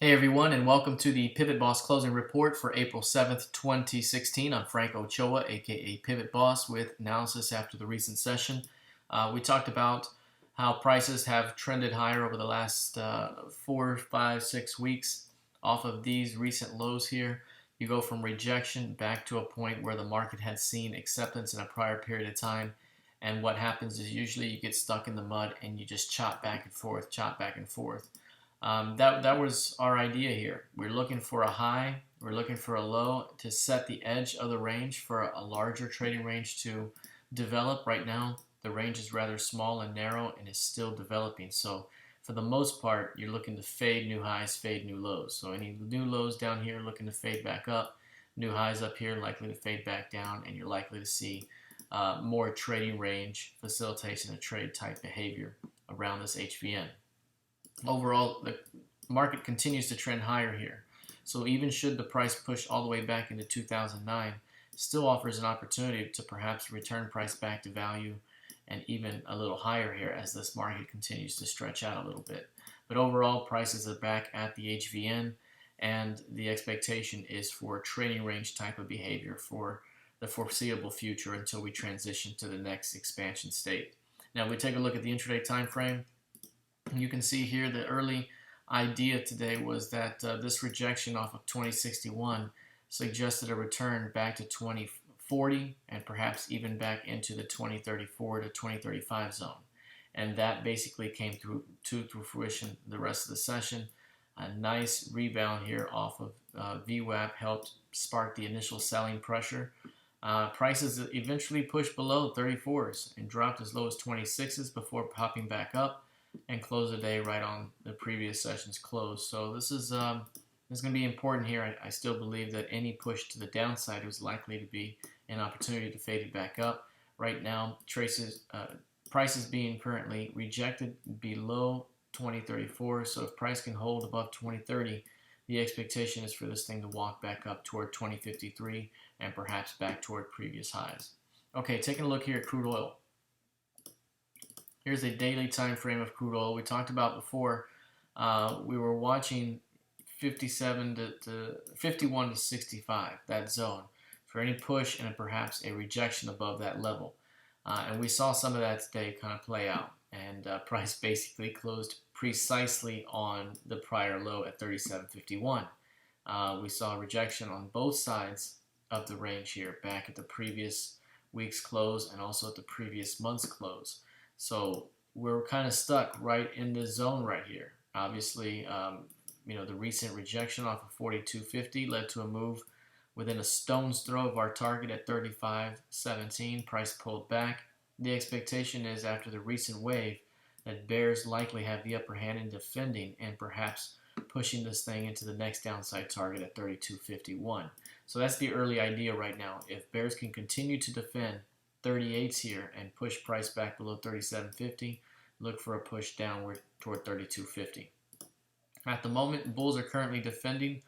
Hey everyone, and welcome to the PivotBoss Closing Report for April 7th, 2016. I'm Frank Ochoa, aka Pivot Boss, with analysis after the recent session. We talked about how prices have trended higher over the last 4, 5, 6 weeks off of these recent lows here. You go from rejection back to a point where the market had seen acceptance in a prior period of time. And what happens is usually you get stuck in the mud and you just chop back and forth, chop back and forth. That was our idea here. We're looking for a high, we're looking for a low to set the edge of the range for a larger trading range to develop. Right now, the range is rather small and narrow and is still developing. So for the most part, you're looking to fade new highs, fade new lows. So any new lows down here looking to fade back up, new highs up here likely to fade back down, and you're likely to see more trading range facilitation and trade type behavior around this HVN. Overall, the market continues to trend higher here. So even should the price push all the way back into 2009, still offers an opportunity to perhaps return price back to value and even a little higher here as this market continues to stretch out a little bit. But overall, prices are back at the HVN, and the expectation is for trading range type of behavior for the foreseeable future until we transition to the next expansion state. Now, if we take a look at the intraday time frame, you can see here the early idea today was that this rejection off of 2061 suggested a return back to 2040 and perhaps even back into the 2034 to 2035 zone. And that basically came through fruition the rest of the session. A nice rebound here off of VWAP helped spark the initial selling pressure. Prices eventually pushed below 34s and dropped as low as 26s before popping back up and close the day right on the previous session's close. So this is going to be important here. I still believe that any push to the downside was likely to be an opportunity to fade it back up. Right now, prices being currently rejected below 2034. So if price can hold above 2030, the expectation is for this thing to walk back up toward 2053 and perhaps back toward previous highs. Okay, taking a look here at crude oil. Here's a daily time frame of crude oil. We talked about before. We were watching 51 to 65, that zone, for any push and perhaps a rejection above that level. And we saw some of that today kind of play out. And price basically closed precisely on the prior low at 37.51. We saw a rejection on both sides of the range here, back at the previous week's close and also at the previous month's close. So we're kind of stuck right in this zone right here. Obviously, the recent rejection off of 42.50 led to a move within a stone's throw of our target at 35.17. Price pulled back. The expectation is after the recent wave that bears likely have the upper hand in defending and perhaps pushing this thing into the next downside target at 32.51. So that's the early idea right now. If bears can continue to defend 38s here and push price back below 37.50, look for a push downward toward 32.50. At the moment, bulls are currently defending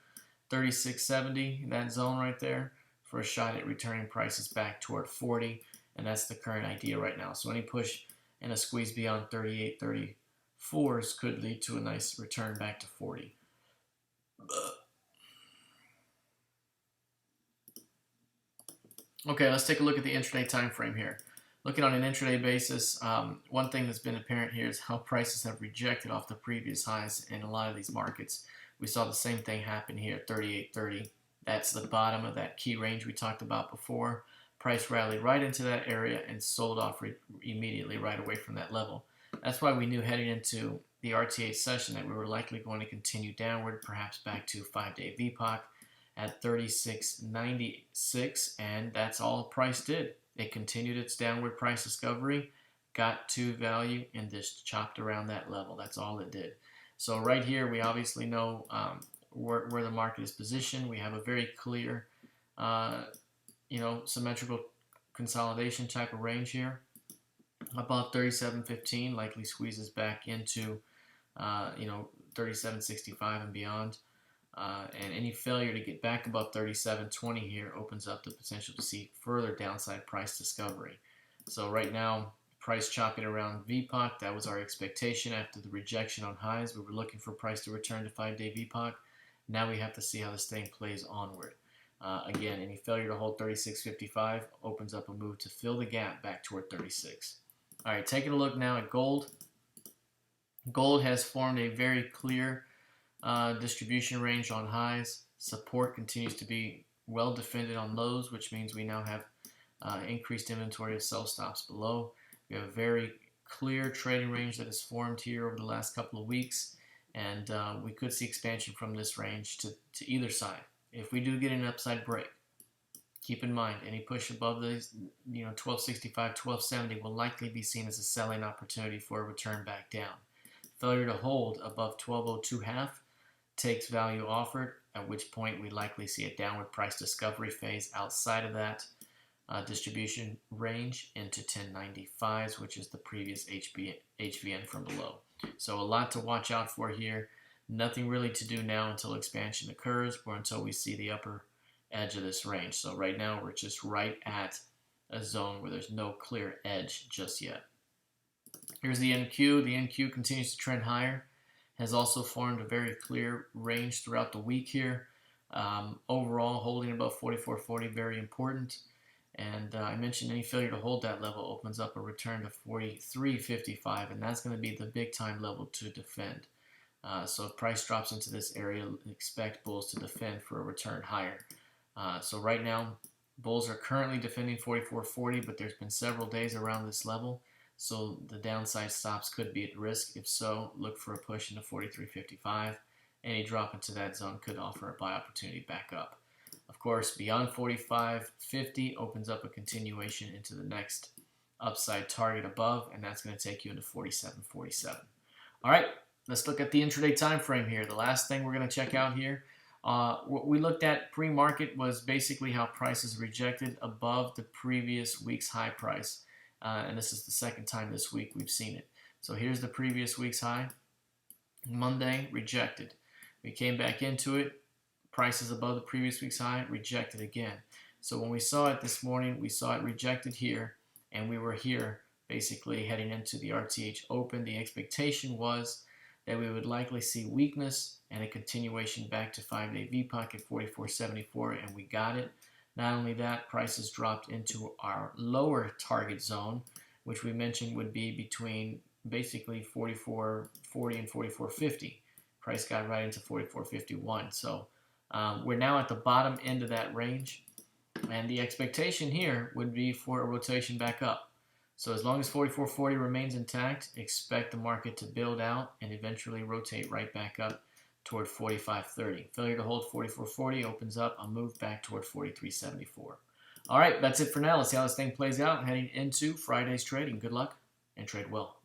36.70, that zone right there, for a shot at returning prices back toward 40, and that's the current idea right now. So any push and a squeeze beyond 38.34s could lead to a nice return back to 40. Okay, let's take a look at the intraday time frame here. Looking on an intraday basis, one thing that's been apparent here is how prices have rejected off the previous highs in a lot of these markets. We saw the same thing happen here at 38.30. That's the bottom of that key range we talked about before. Price rallied right into that area and sold off immediately right away from that level. That's why we knew heading into the RTH session that we were likely going to continue downward, perhaps back to 5-day VPOC at 36.96, and that's all price did. It continued its downward price discovery, got to value, and just chopped around that level. That's all it did. So right here, we obviously know where the market is positioned. We have a very clear, symmetrical consolidation type of range here. About 37.15 likely squeezes back into, 37.65 and beyond. And any failure to get back above 37.20 here opens up the potential to see further downside price discovery. So right now, price chopping around VPOC. That was our expectation after the rejection on highs. We were looking for price to return to 5-day VPOC. Now we have to see how this thing plays onward. Again, any failure to hold 36.55 opens up a move to fill the gap back toward 36. All right, taking a look now at gold. Gold has formed a very clear distribution range on highs. Support continues to be well defended on lows, which means we now have increased inventory of sell stops below. We have a very clear trading range that has formed here over the last couple of weeks, and we could see expansion from this range to either side. If we do get an upside break, keep in mind any push above the 1265, 1270 will likely be seen as a selling opportunity for a return back down. Failure to hold above 1202 half takes value offered, at which point we likely see a downward price discovery phase outside of that distribution range into 1095s, which is the previous HVN from below. So a lot to watch out for here. Nothing really to do now until expansion occurs or until we see the upper edge of this range. So right now we're just right at a zone where there's no clear edge just yet. Here's the NQ. The NQ continues to trend higher. Has also formed a very clear range throughout the week here. Overall, holding above 44.40, very important. And I mentioned any failure to hold that level opens up a return to 43.55, and that's going to be the big time level to defend. So if price drops into this area, expect bulls to defend for a return higher. So right now, bulls are currently defending 44.40, but there's been several days around this level. So the downside stops could be at risk. If so, look for a push into 43.55. Any drop into that zone could offer a buy opportunity back up. Of course, beyond 45.50 opens up a continuation into the next upside target above, and that's going to take you into 47.47. All right, let's look at the intraday time frame here. The last thing we're going to check out here, what we looked at pre-market was basically how prices rejected above the previous week's high price. And this is the second time this week we've seen it. So here's the previous week's high. Monday, rejected. We came back into it. Prices above the previous week's high, rejected again. So when we saw it this morning, we saw it rejected here, and we were here basically heading into the RTH open. The expectation was that we would likely see weakness and a continuation back to 5-day VPOC at 44.74, and we got it. Not only that, prices dropped into our lower target zone, which we mentioned would be between basically 44.40 and 44.50. Price got right into 44.51. So we're now at the bottom end of that range, and the expectation here would be for a rotation back up. So as long as 44.40 remains intact, expect the market to build out and eventually rotate right back up toward 45.30. Failure to hold 44.40 opens up a move back toward 43.74. All right, that's it for now. Let's see how this thing plays out heading into Friday's trading. Good luck and trade well.